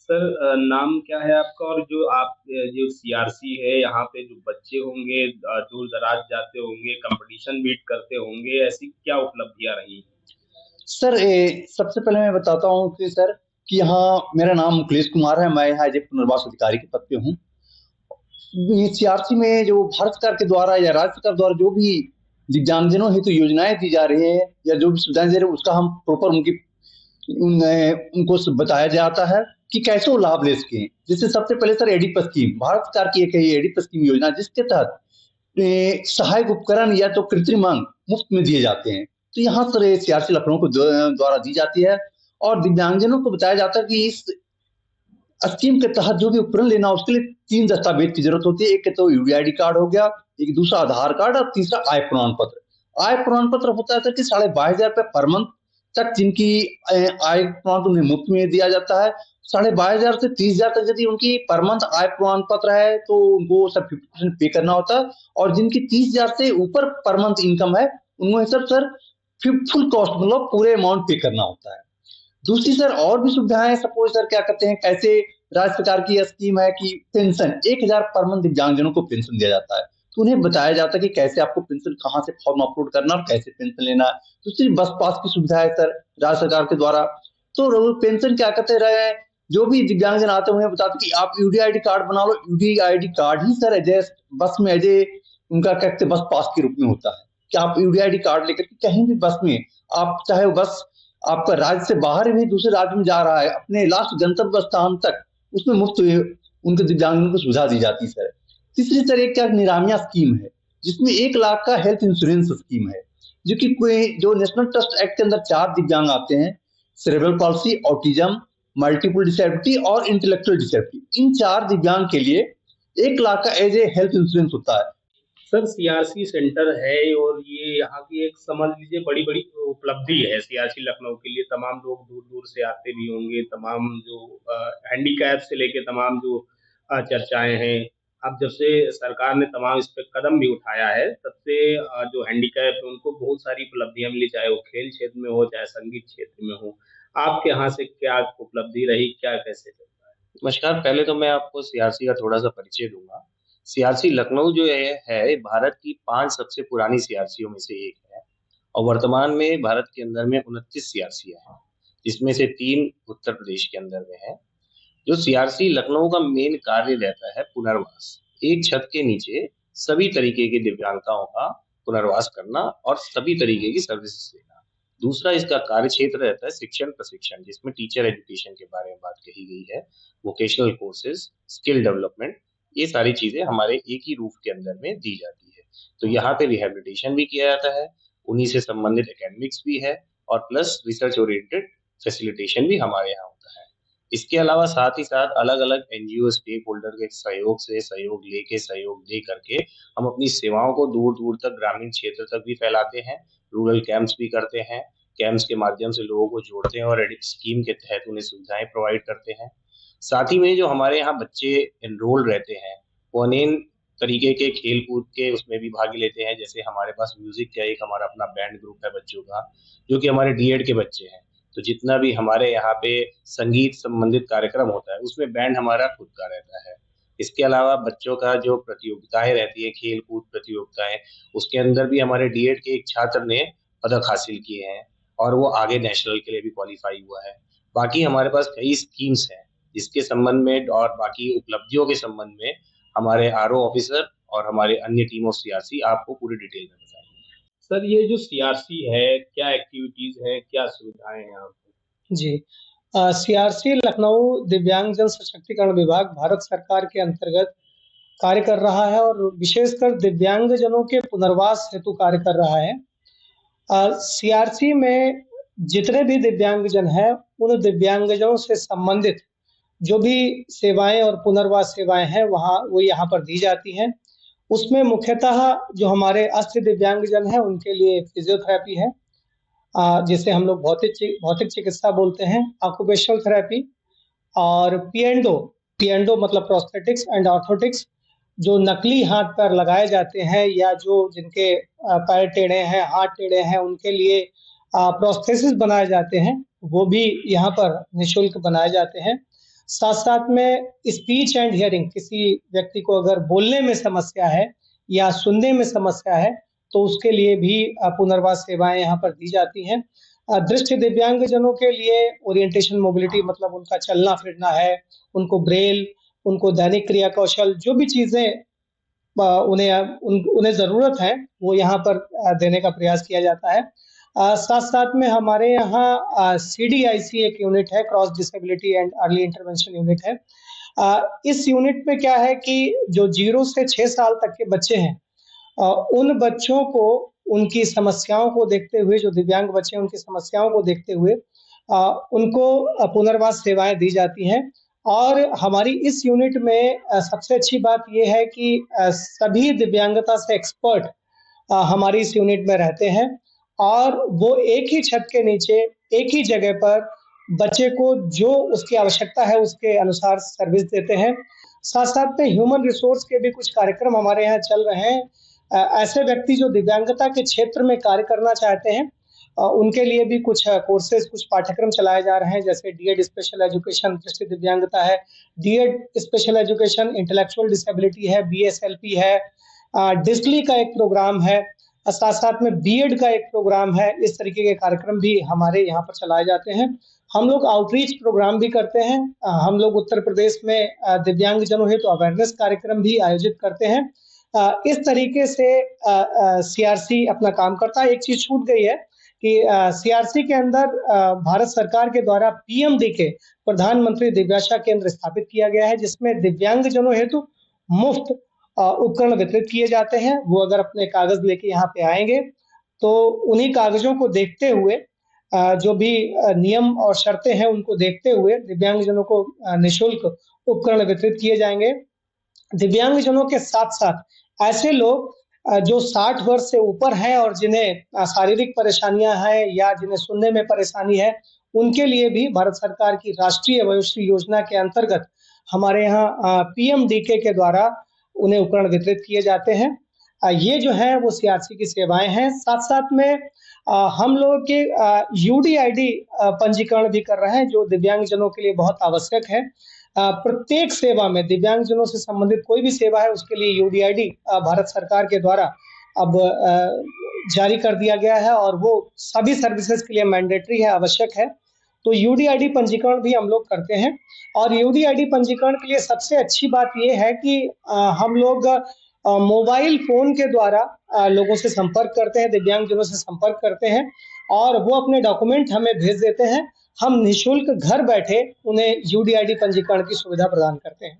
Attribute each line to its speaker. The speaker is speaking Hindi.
Speaker 1: सर नाम क्या है आपका? और जो आप जो सीआरसी है यहाँ पे जो बच्चे होंगे दूर दराज जाते होंगे, कंपटीशन बीट करते होंगे, ऐसी क्या उपलब्धियां रही?
Speaker 2: सर सबसे पहले मैं बताता हूँ कि सर कि यहाँ मेरा नाम मुकेश कुमार है। मैं यहाँ एज ए पुनर्वास अधिकारी के पद पे हूँ। सीआरसी में जो भारत सरकार के द्वारा या राज्य सरकार द्वारा जो भी दिव्यांगजनों हेतु योजनाएं दी जा रही है या जो भी सुविधाएं दे रहे हैं, उसका हम प्रॉपर उनको बताया जाता है कि कैसे वो लाभ ले सकें। जैसे सबसे पहले सर एडीप स्कीम, भारत सरकार की एक एडीप स्कीम योजना, जिसके तहत सहायक उपकरण या तो कृत्रिम अंग मुफ्त में दिए जाते हैं। तो यहाँ सर सीआरसी लखनऊ को द्वारा दी जाती है और दिव्यांगजनों को बताया जाता है कि इस स्कीम के तहत जो भी उपकरण लेना उसके लिए 3 दस्तावेज की जरूरत होती है। एक तो यूडीआईडी कार्ड हो गया, एक दूसरा आधार कार्ड और तीसरा आय प्रमाण पत्र। आय प्रमाण पत्र होता है सर कि 22,500 पर मंथ तक जिनकी आय प्रमाण उन्हें मुफ्त में दिया जाता है। 22,500 से 30,000 तक यदि उनकी पर मंथ आय प्रमाण पत्र है तो उनको सर 50% पे करना होता है, और जिनकी 30,000 से ऊपर पर मंथ इनकम है उनको सर फुल कॉस्ट मतलब पूरे अमाउंट पे करना होता है। दूसरी सर और भी सुविधाएं, सपोज सर क्या करते हैं, कैसे राज्य सरकार की यह स्कीम है कि पेंशन 1,000 पर मंथ दिव्यांगजनों को पेंशन दिया जाता है। तो उन्हें बताया जाता है कि कैसे आपको पेंशन, कहाँ से फॉर्म अपलोड करना और कैसे पेंशन लेना है। दूसरी बस पास की सुविधा है सर राज्य सरकार के द्वारा। तो पेंशन क्या कहते रहे, जो भी दिव्यांगजन आते हैं उन्हें बताते कि आप यूडीआईडी कार्ड बना लो। यूडीआईडी कार्ड ही सर एज बस में एज उनका कहते बस पास के रूप में होता है कि आप यूडीआईडी कार्ड लेकर के कहीं भी बस में, आप चाहे वो बस आपका राज्य से बाहर भी दूसरे राज्य में जा रहा है अपने लास्ट गंतव्य स्थान तक, उसमें मुफ्त उनके दिव्यांगों को सुविधा दी जाती है सर। तीसरी सर एक क्या निरामिया स्कीम है, जिसमें 1 लाख का हेल्थ इंश्योरेंस स्कीम है, जो कि कोई जो नेशनल ट्रस्ट एक्ट के अंदर 4 दिव्यांग आते हैं, cerebral palsy, autism, multiple disability और इंटेलेक्चुअल डिसेबिलिटी। इन 4 दिव्यांग के लिए 1 लाख का एज ए हेल्थ इंश्योरेंस होता है।
Speaker 1: सर सीआरसी सेंटर है और ये यहाँ की एक समझ लीजिए बड़ी बड़ी उपलब्धि है सीआरसी लखनऊ के लिए। तमाम लोग दूर दूर से आते भी होंगे, तमाम जो हैंडीकैप से लेके तमाम जो चर्चाएं हैं। अब जब से सरकार ने तमाम इस पे कदम भी उठाया है, तब से जो हैंडीकैप है उनको बहुत सारी उपलब्धियां मिली, चाहे वो खेल क्षेत्र में हो चाहे संगीत क्षेत्र में हो। आपके यहाँ से क्या उपलब्धि रही, क्या कैसे चलता है?
Speaker 3: नमस्कार। पहले तो मैं आपको सीआरसी का थोड़ा सा परिचय दूंगा। सीआरसी लखनऊ जो है भारत की 5 सबसे पुरानी सीआरसीओं में से एक है और वर्तमान में भारत के अंदर में 29 सीआरसी हैं, जिसमें से 3 उत्तर प्रदेश के अंदर में है। जो सीआरसी लखनऊ का मेन कार्य रहता है पुनर्वास, एक छत के नीचे सभी तरीके के दिव्यांगताओं का पुनर्वास करना और सभी तरीके की सर्विसेज देना। दूसरा इसका कार्य क्षेत्र रहता है शिक्षण प्रशिक्षण, जिसमें टीचर एजुकेशन के बारे में बात कही गई है, वोकेशनल कोर्सेज, स्किल डेवलपमेंट, ये सारी चीजें हमारे एक ही रूफ के अंदर में दी जाती है। तो यहाँ पे रिहेबिलिटेशन भी किया जाता है, उन्हीं से संबंधित एकेडमिक्स भी है और प्लस रिसर्च ओरिएंटेड फैसिलिटेशन भी हमारे यहाँ होता है। इसके अलावा साथ ही साथ अलग अलग एनजीओ स्टेक होल्डर के सहयोग दे करके हम अपनी सेवाओं को दूर दूर तक ग्रामीण क्षेत्र तक भी फैलाते हैं। रूरल कैंप्स भी करते हैं, कैंप्स के माध्यम से लोगों को जोड़ते हैं और एडिट स्कीम के तहत उन्हें सुविधाएं प्रोवाइड करते हैं। साथ ही में जो हमारे यहाँ बच्चे एनरोल रहते हैं वो अनेक तरीके के खेल कूद के उसमें भी भाग लेते हैं। जैसे हमारे पास म्यूजिक का एक हमारा अपना बैंड ग्रुप है बच्चों का, जो कि हमारे डीएड के बच्चे हैं। तो जितना भी हमारे यहाँ पे संगीत संबंधित कार्यक्रम होता है उसमें बैंड हमारा खुद का रहता है। इसके अलावा बच्चों का जो प्रतियोगिताएं रहती है, खेल कूद प्रतियोगिताएं, उसके अंदर भी हमारे डीएड के एक छात्र ने पदक हासिल किए हैं और वो आगे नेशनल के लिए भी क्वालिफाई हुआ है। बाकी हमारे पास कई स्कीम्स हैं जिसके संबंध में और बाकी उपलब्धियों के संबंध में हमारे आरओ ऑफिसर और हमारे अन्य टीम ऑफ सीआरसी आपको पूरी डिटेल में बताएंगे।
Speaker 1: सर ये जो सीआरसी है, क्या एक्टिविटीज है, क्या सुविधाएं हैं यहाँ पे?
Speaker 4: जी, सीआरसी लखनऊ दिव्यांगजन सशक्तिकरण विभाग भारत सरकार के अंतर्गत कार्य कर रहा है और विशेषकर दिव्यांगजनों के पुनर्वास हेतु कार्य कर रहा है। सीआरसी में जितने भी दिव्यांगजन हैं उन दिव्यांगजनों से संबंधित जो भी सेवाएं और पुनर्वास सेवाएं हैं वो यहाँ पर दी जाती हैं। उसमें मुख्यतः जो हमारे अस्थि दिव्यांगजन हैं उनके लिए फिजियोथेरेपी है, जिसे हम लोग भौतिक चिकित्सा बोलते हैं, ऑक्यूपेशनल थेरेपी, और पीएंडो मतलब प्रोस्थेटिक्स एंड ऑर्थोटिक्स, जो नकली हाथ पैर लगाए जाते हैं या जो जिनके पैर टेढ़े हैं, हाथ टेढ़े हैं, उनके लिए प्रोस्थेसिस बनाए जाते हैं, वो भी यहाँ पर निःशुल्क बनाए जाते हैं। साथ साथ में स्पीच एंड हियरिंग, किसी व्यक्ति को अगर बोलने में समस्या है या सुनने में समस्या है तो उसके लिए भी पुनर्वास सेवाएं यहाँ पर दी जाती हैं। दृष्टि दिव्यांगजनों के लिए ओरिएंटेशन मोबिलिटी, मतलब उनका चलना फिरना है, उनको ब्रेल, उनको दैनिक क्रिया कौशल, जो भी चीजें उन्हें जरूरत है वो यहाँ पर देने का प्रयास किया जाता है। साथ साथ में हमारे यहाँ CDIC एक यूनिट है, cross disability and early intervention unit है। इस यूनिट में क्या है कि जो 0 से 6 साल तक के बच्चे हैं, उन बच्चों को उनकी समस्याओं को देखते हुए, जो दिव्यांग बच्चे उनकी समस्याओं को देखते हुए उनको पुनर्वास सेवाएं दी जाती हैं। और हमारी इस यूनिट में सबसे अच्छी बात यह है कि सभी दिव्यांगता से एक्सपर्ट हमारी इस यूनिट में रहते हैं और वो एक ही छत के नीचे एक ही जगह पर बच्चे को जो उसकी आवश्यकता है उसके अनुसार सर्विस देते हैं। साथ साथ में ह्यूमन रिसोर्स के भी कुछ कार्यक्रम हमारे यहाँ चल रहे हैं। ऐसे व्यक्ति जो दिव्यांगता के क्षेत्र में कार्य करना चाहते हैं उनके लिए भी कुछ कोर्सेज, कुछ पाठ्यक्रम चलाए जा रहे हैं, जैसे डीएड स्पेशल एजुकेशन दृष्टि दिव्यांगता है, DEd special education intellectual disability है, BSLP है, डिस्ली का एक प्रोग्राम है, साथ साथ में बीएड का एक प्रोग्राम है। इस तरीके के कार्यक्रम भी हमारे यहाँ पर चलाए जाते हैं। हम लोग आउटरीच प्रोग्राम भी करते हैं। हम लोग उत्तर प्रदेश में दिव्यांगजनों हेतु अवेयरनेस कार्यक्रम भी आयोजित करते हैं। इस तरीके से CRC अपना काम करता है। एक चीज छूट गई है कि CRC के अंदर भारत सरकार के द्वारा PMDK, प्रधानमंत्री दिव्याशा केंद्र स्थापित किया गया है, जिसमें दिव्यांगजनों हेतु मुफ्त उपकरण वितरित किए जाते हैं। वो अगर अपने कागज लेके यहाँ पे आएंगे तो उन्हीं कागजों को देखते हुए, जो भी नियम और शर्तें हैं उनको देखते हुए दिव्यांगजनों को निःशुल्क उपकरण वितरित किए जाएंगे। दिव्यांगजनों के साथ साथ ऐसे लोग जो 60 वर्ष से ऊपर हैं और जिन्हें शारीरिक परेशानियां हैं या जिन्हें सुनने में परेशानी है, उनके लिए भी भारत सरकार की राष्ट्रीय वयोश्री योजना के अंतर्गत हमारे यहाँ PMDK के द्वारा उन्हें उपकरण वितरित किए जाते हैं। ये जो है वो CRC की सेवाएं हैं। साथ साथ में हम लोग के UDID पंजीकरण भी कर रहे हैं, जो दिव्यांगजनों के लिए बहुत आवश्यक है। प्रत्येक सेवा में, दिव्यांगजनों से संबंधित कोई भी सेवा है उसके लिए UDID भारत सरकार के द्वारा अब जारी कर दिया गया है और वो सभी सर्विसेज के लिए मैंडेटरी है, आवश्यक है। तो UDID पंजीकरण भी हम लोग करते हैं। और UDID पंजीकरण के लिए सबसे अच्छी बात ये है कि हम लोग मोबाइल फोन के द्वारा लोगों से संपर्क करते हैं, दिव्यांगजनों से संपर्क करते हैं और वो अपने डॉक्यूमेंट हमें भेज देते हैं। हम निःशुल्क घर बैठे उन्हें UDID पंजीकरण की सुविधा प्रदान करते हैं।